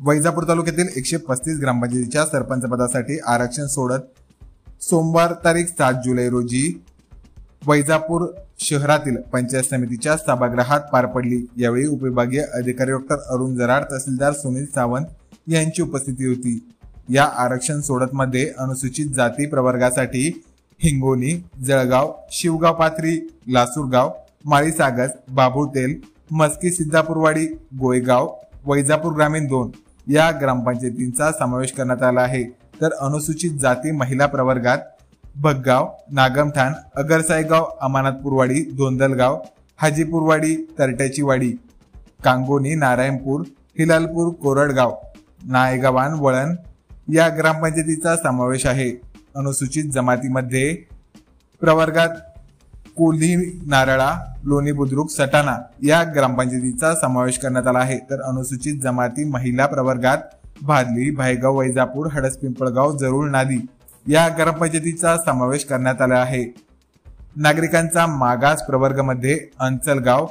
वैजापूर तालुक्यातील 135 ग्रामपंचायतीच्या सरपंच पदासाठी आरक्षण सोडत सोमवार तारीख 7 जुलै रोजी वैजापूर शहरातील पंचायत समितीच्या सभागृहात पार पडली। यावेळी उपविभागीय अधिकारी डॉ. अरुण जराड, तहसीलदार सुनील सावंत यांची उपस्थिती होती। या आरक्षण सोडत मध्ये अनुसूचित जाती प्रवर्गासाठी हिंगोली, जळगाव, शिवगाव पाथरी, लासूरगाव, माळी सागस, बाबुळतेल, मस्की सिद्धापूरवाडी, गोयगाव, वैजापूर ग्रामीण 2 या ग्रामपंचायतींचा समावेश करण्यात आला आहे। तर अनुसूचित जाती महिला प्रवर्गात भगगाव, नागमठाण, अगरसाईगाव, अमानतपूरवाडी, धोंदलगाव, हाजीपूरवाडी, तरट्याची वाडी, कांगोनी, नारायणपूर, हिलालपूर, कोरडगाव, नायगावान, वळण या ग्रामपंचायतीचा समावेश आहे। अनुसूचित जमातीमध्ये प्रवर्गात कोल्ही, नारळा, लोणी बुद्रुक, सटाणा या ग्रामपंचायतीचा समावेश करण्यात आला आहे। तर अनुसूचित जमाती महिला प्रवर्गात भादली, भायगाव, वैजापूर, हडसपिंपळगाव, जरूळ, नादी या ग्रामपंचायतीचा समावेश करण्यात आला आहे। नागरिकांचा मागास प्रवर्गामध्ये अंचलगाव,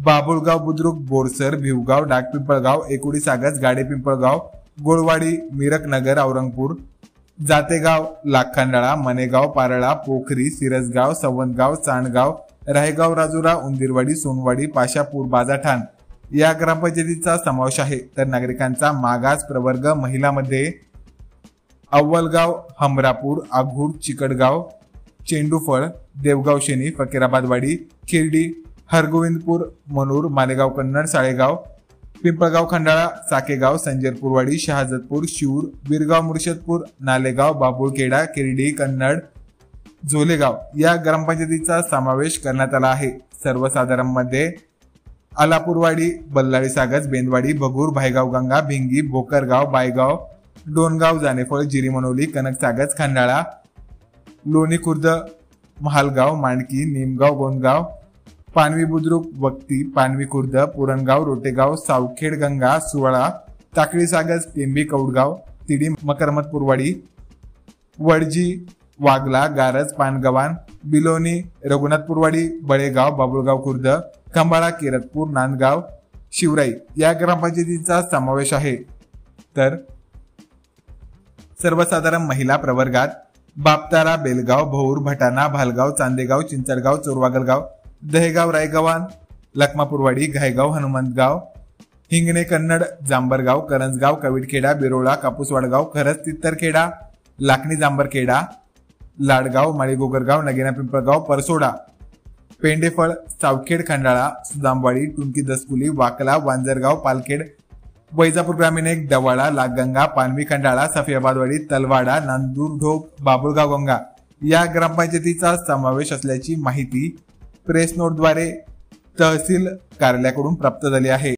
बाबुळगाव, बुद्रुक, बोरसर, भिवगाव, डाकपिंपळगाव, एकुडी सागस, गाडेपिंपळगाव, गोळवाडी, मिरकनगर, औरंगपूर, जातेगाव, लाखंडाळा, मनेगाव, पारळा, पोखरी, सिरसगाव, सवंतगाव, चांडगाव, रायगाव, राजुरा, उंदीरवाडी, सोनवाडी, पाशापूर, बाजाठाण या ग्रामपंचायतीचा समावेश आहे। तर नागरिकांचा मागास प्रवर्ग महिलांमध्ये अव्वलगाव, हमरापूर, आघूर, चिकडगाव, चेंडूफळ, देवगाव शेनी, फकीराबादवाडी, खिरडी, हरगोविंदपूर, मनूर, मालेगाव कन्नड, साळेगाव, पिंपळगाव, खंडाळा, साकेगाव, संजरपूरवाडी, शहाजतपूर, शिऊर, बिरगाव, मुर्शदपूर, नालेगाव, बाबुळखेडा, किरडी, कन्नड, झोलेगाव या ग्रामपंचायतीचा समावेश करण्यात आला आहे। सर्वसाधारण मध्ये आलापूरवाडी, बल्लाळी सागस, बेंदवाडी, भगूर, भायगाव गंगा, भिंगी, भोकरगाव, बायगाव, डोनगाव, जानेफळ, जिरीमनोली, कनक सागस, खंडाळा, लोणी खुर्द, महालगाव, मांडकी, निमगाव, गोंदगाव, पानवी बुद्रुक, वक्ती, पानवी खुर्द, पुरणगाव, रोटेगाव, सावखेड, गंगा, सुवळा, टाकळी सागस, टेंबी, कौडगाव, तिडी, मकरमतपूरवाडी, वडजी, वागला, गारज, पानगवान, बिलोनी, रघुनाथपूरवाडी, बळेगाव, बाबुळगाव खुर्द, खंबाळा, केरतपूर, नांदगाव, शिवराई या ग्रामपंचायतीचा समावेश आहे। तर सर्वसाधारण महिला प्रवर्गात बापतारा, बेलगाव, भौर, भटाणा, भालगाव, चांदेगाव, चिंचडगाव, चोरवागलगाव, दहेगाव, रायगव्हाण, लखमापूरवाडी, घायगाव, हनुमंतगाव, हिंगणे, कन्नड, जांबरगाव, करंजगाव, कविडखेडा, बिरोळा, कापूसवाडगाव, खरस, तित्तरखेडा, लाखणी, जांभरखेडा, लाडगाव, माळीगोगरगाव, नगेना, पिंपळगाव, परसोडा, पेंडेफळ, सावखेड, खंडाळा, सुदामवाडी, टुंकी, दसकुली, वाकला, वांजरगाव, पालखेड, वैजापूर ग्रामीण 1, डवाळा, लागगंगा, पानवी, खंडाळा, सफियाबादवाडी, तलवाडा, नांदूर, ढोक, बाबुळगाव गंगा या ग्रामपंचायतीचा समावेश असल्याची माहिती प्रेस नोटद्वारे तहसील कार्यालयाकडून प्राप्त झाली आहे।